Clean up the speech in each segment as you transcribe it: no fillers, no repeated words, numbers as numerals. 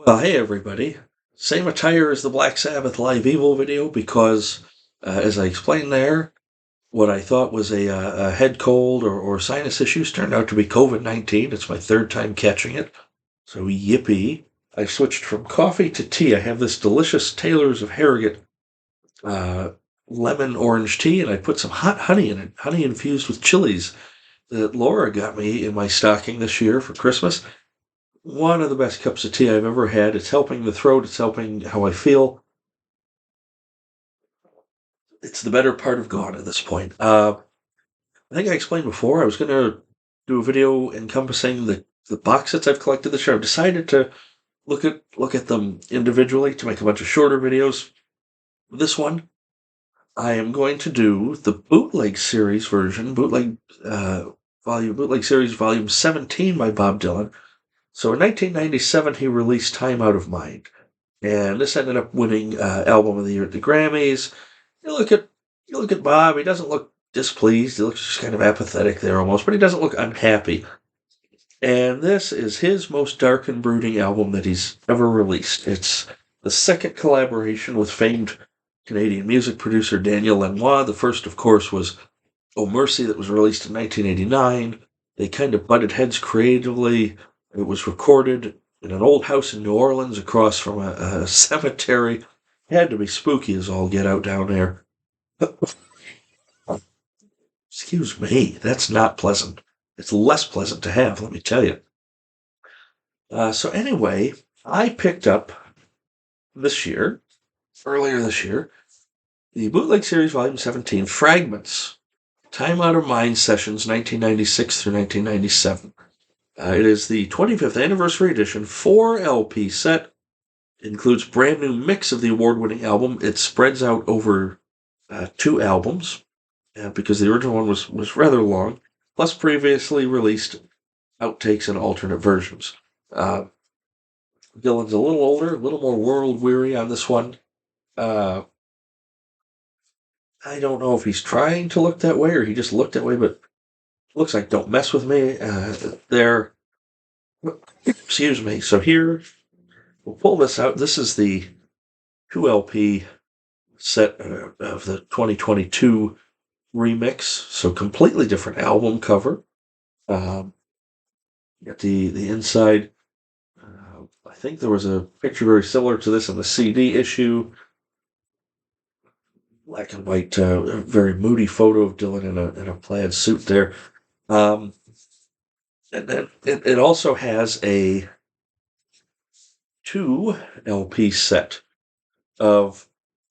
Well, hey everybody. Same attire as the Black Sabbath Live Evil video because, as I explained there, what I thought was a head cold or sinus issues turned out to be COVID-19. It's my third time catching it. So yippee. I switched from coffee to tea. I have this delicious Taylor's of Harrogate uh, lemon orange tea, and I put some hot honey in it, honey infused with chilies that Laura got me in my stocking this year for Christmas. One of the best cups of tea I've ever had. It's helping the throat. It's helping how I feel. It's the better part of gone at this point. I think I explained before I was going to do a video encompassing the box sets I've collected this year. I've decided to look at them individually to make a bunch of shorter videos. This one, I am going to do the bootleg series version, bootleg series volume 17 by Bob Dylan. So in 1997, he released Time Out of Mind. And this ended up winning Album of the Year at the Grammys. You look at you look at Bob. He doesn't look displeased. He looks just kind of apathetic there almost, but he doesn't look unhappy. And this is his most dark and brooding album that he's ever released. It's the second collaboration with famed Canadian music producer Daniel Lanois. The first, of course, was Oh Mercy, that was released in 1989. They kind of butted heads creatively. It was recorded in an old house in New Orleans across from a cemetery. Had to be spooky as all get out down there. Excuse me, that's not pleasant. It's less pleasant to have, let me tell you. So anyway, I picked up earlier this year, the Bootleg Series Volume 17, Fragments, Time Out of Mind Sessions 1996 through 1997. It is the 25th anniversary edition, 4 LP set. Includes brand new mix of the award-winning album. It spreads out over 2 albums because the original one was rather long, plus previously released outtakes and alternate versions. Uh, Dylan's a little older, a little more world-weary on this one. Uh, I don't know if he's trying to look that way or he just looked that way, but looks like Don't Mess With Me. There. Excuse me. So here, we'll pull this out. This is the 2 LP set of the 2022 remix, so completely different album cover. Got the inside. I think there was a picture very similar to this in the CD issue. Black and white, very moody photo of Dylan in a plaid suit there. And then it also has a 2 LP set of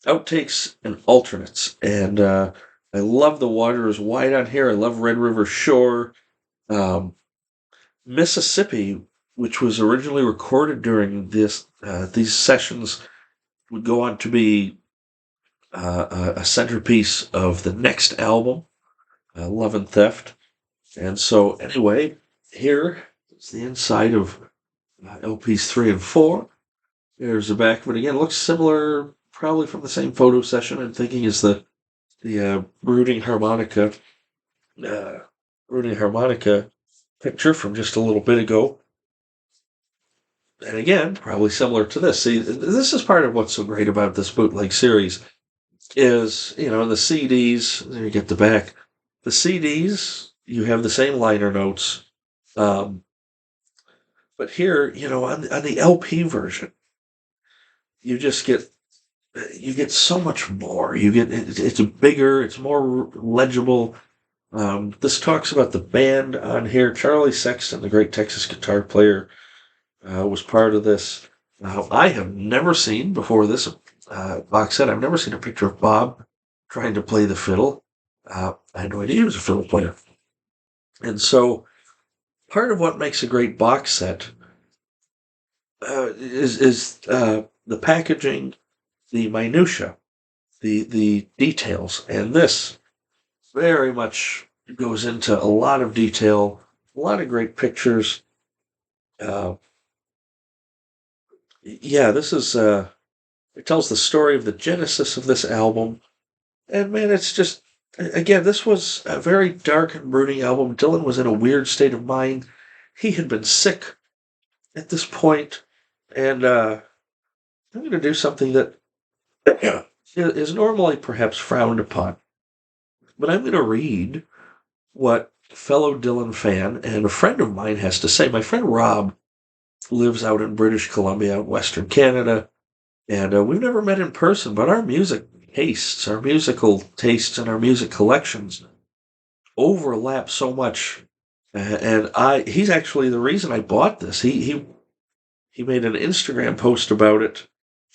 outtakes and alternates. And I love The Water is Wide on here. I love Red River Shore. Mississippi, which was originally recorded during these sessions, would go on to be a centerpiece of the next album, Love and Theft. And so, anyway, here is the inside of LPs 3 and 4. There's the back of it again. It looks similar, probably from the same photo session. I'm thinking is the brooding harmonica picture from just a little bit ago. And again, probably similar to this. See, this is part of what's so great about this bootleg series is, in the CDs, there you get the back. The CDs, you have the same liner notes. But here, on the LP version, you get so much more. It's bigger, it's more legible. This talks about the band on here. Charlie Sexton, the great Texas guitar player, was part of this. I have never seen before this box set. I've never seen a picture of Bob trying to play the fiddle. I had no idea he was a fiddle player. And so, part of what makes a great box set is the packaging, the minutia, the details, and this very much goes into a lot of detail, a lot of great pictures. This is it tells the story of the genesis of this album, and man, it's just again, this was a very dark and brooding album. Dylan was in a weird state of mind. He had been sick at this point. And I'm going to do something that is normally perhaps frowned upon, but I'm going to read what fellow Dylan fan and a friend of mine has to say. My friend Rob lives out in British Columbia, out Western Canada, and we've never met in person, but our musical tastes, and our music collections overlap so much. And he's actually the reason I bought this. He made an Instagram post about it.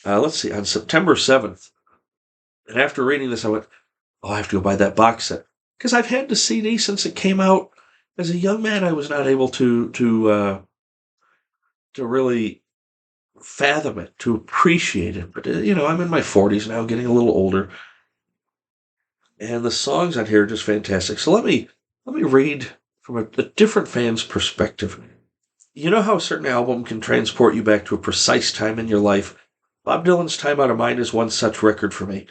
Let's see, on September 7th. And after reading this, I went, "Oh, I have to go buy that box set," because I've had the CD since it came out. As a young man, I was not able to really fathom it, to appreciate it. But I'm in my 40s now, getting a little older, and the songs on here are just fantastic. So let me read from a different fan's perspective. You know how a certain album can transport you back to a precise time in your life? Bob Dylan's Time Out of Mind is one such record for me.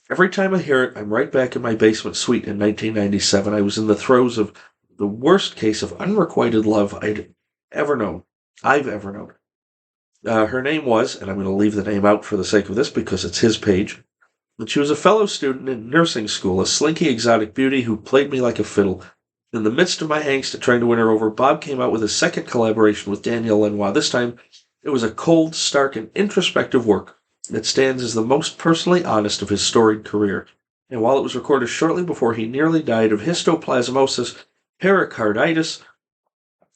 Every time I hear it, I'm right back in my basement suite in 1997. I was in the throes of the worst case of unrequited love I've ever known. Her name was, and I'm going to leave the name out for the sake of this because it's his page, and she was a fellow student in nursing school, a slinky exotic beauty who played me like a fiddle. In the midst of my angst at trying to win her over, Bob came out with a second collaboration with Danielle Lenoir. This time, it was a cold, stark, and introspective work that stands as the most personally honest of his storied career. And while it was recorded shortly before he nearly died of histoplasmosis pericarditis,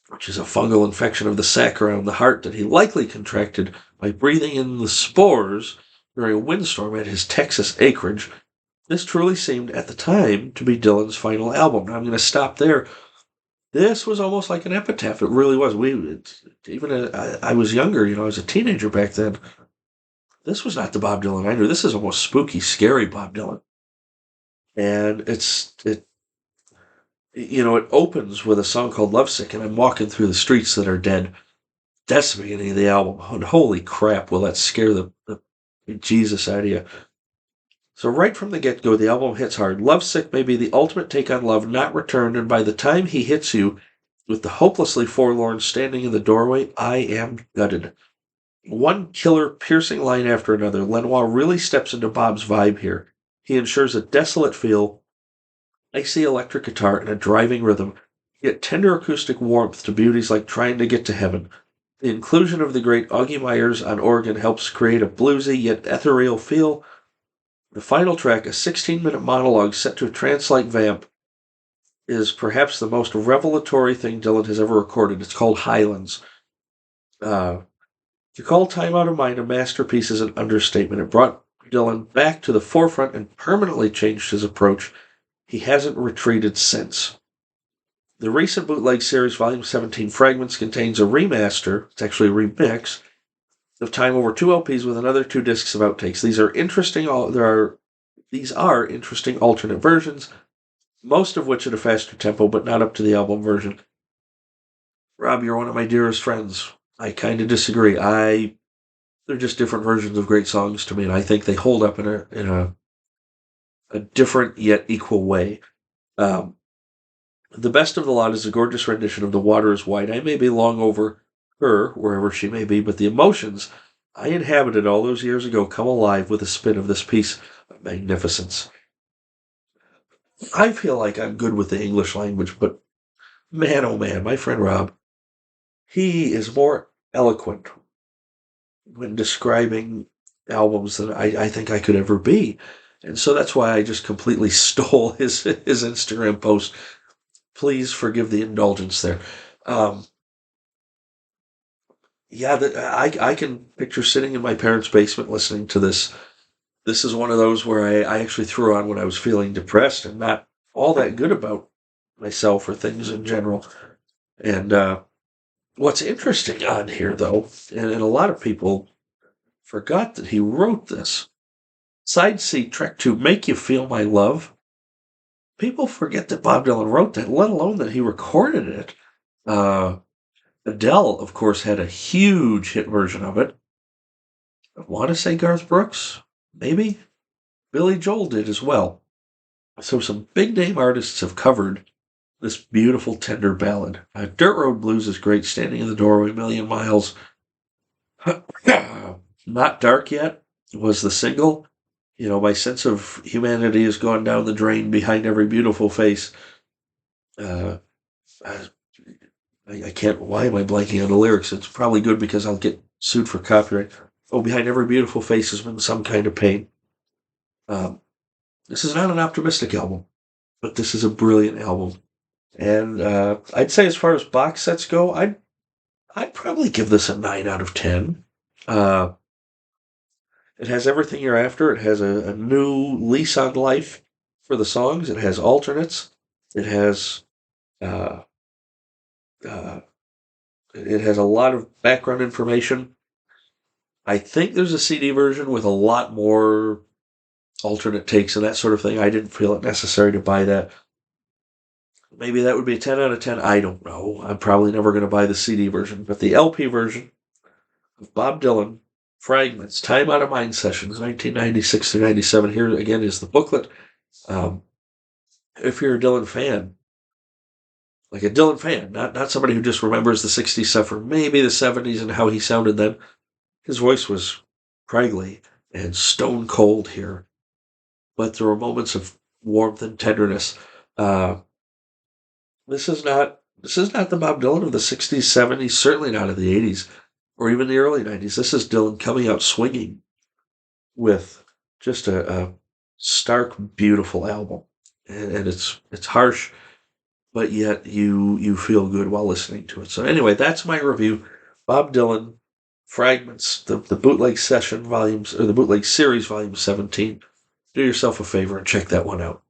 which is a fungal infection of the sac around the heart that he likely contracted by breathing in the spores during a windstorm at his Texas acreage, this truly seemed at the time to be Dylan's final album. Now I'm going to stop there. This was almost like an epitaph. It really was. I was younger, I was a teenager back then. This was not the Bob Dylan I knew. This is almost spooky, scary Bob Dylan. And it opens with a song called Lovesick, and I'm walking through the streets that are dead. That's the beginning of the album. And holy crap, will that scare the Jesus out of you. So right from the get-go, the album hits hard. Lovesick may be the ultimate take on love not returned, and by the time he hits you with the hopelessly forlorn standing in the doorway, I am gutted. One killer, piercing line after another, Lenoir really steps into Bob's vibe here. He ensures a desolate feel, icy electric guitar, and a driving rhythm, yet tender acoustic warmth to beauties like Trying to Get to Heaven. The inclusion of the great Augie Myers on organ helps create a bluesy yet ethereal feel. The final track, a 16-minute monologue set to a trance-like vamp, is perhaps the most revelatory thing Dylan has ever recorded. It's called Highlands. To call Time Out of Mind a masterpiece is an understatement. It brought Dylan back to the forefront and permanently changed his approach. He hasn't retreated since. The recent Bootleg series, Volume 17, Fragments, contains a remaster, it's actually a remix, of Time over 2 LPs with another 2 discs of outtakes. These are interesting alternate versions, most of which at a faster tempo, but not up to the album version. Rob, you're one of my dearest friends. I kind of disagree. They're just different versions of great songs to me, and I think they hold up in a different yet equal way. Um, the best of the lot is a gorgeous rendition of The Water is Wide. I may be long over her, wherever she may be, but the emotions I inhabited all those years ago come alive with a spin of this piece of magnificence. I feel like I'm good with the English language, but man, oh man, my friend Rob, he is more eloquent when describing albums than I think I could ever be. And so that's why I just completely stole his Instagram post. Please forgive the indulgence there. Um, yeah, I can picture sitting in my parents' basement listening to this. This is one of those where I actually threw on when I was feeling depressed and not all that good about myself or things in general. And what's interesting on here, though, and a lot of people forgot that he wrote this. Side C, track 2, Make You Feel My Love. People forget that Bob Dylan wrote that, let alone that he recorded it. Adele, of course, had a huge hit version of it. I want to say Garth Brooks, maybe. Billy Joel did as well. So some big name artists have covered this beautiful, tender ballad. Dirt Road Blues is great. Standing in the Doorway, Million Miles. Not Dark Yet was the single. My sense of humanity has gone down the drain behind every beautiful face. Uh, I, I can't. Why am I blanking on the lyrics? It's probably good because I'll get sued for copyright. Oh, behind every beautiful face has been some kind of pain. Um, this is not an optimistic album, but this is a brilliant album. And I'd say, as far as box sets go, I'd probably give this a 9 out of 10. Uh, it has everything you're after. It has a new lease on life for the songs. It has alternates. It has uh, uh, it has a lot of background information. I think there's a CD version with a lot more alternate takes and that sort of thing. I didn't feel it necessary to buy that. Maybe that would be a 10 out of 10. I don't know. I'm probably never going to buy the CD version. But the LP version of Bob Dylan, Fragments, Time Out of Mind Sessions, 1996 to 97. Here again is the booklet. Um, if you're a Dylan fan, like a Dylan fan, not somebody who just remembers the 60s stuff or maybe the 70s and how he sounded then, his voice was craggy and stone cold here, but there were moments of warmth and tenderness. Uh, this is not the Bob Dylan of the 60s, 70s, certainly not of the 80s, or even the early 90s. This is Dylan coming out swinging with just a stark, beautiful album, and it's harsh, but yet you feel good while listening to it. So anyway, that's my review. Bob Dylan, Fragments, the bootleg session volumes, or the bootleg series volume 17. Do yourself a favor and check that one out.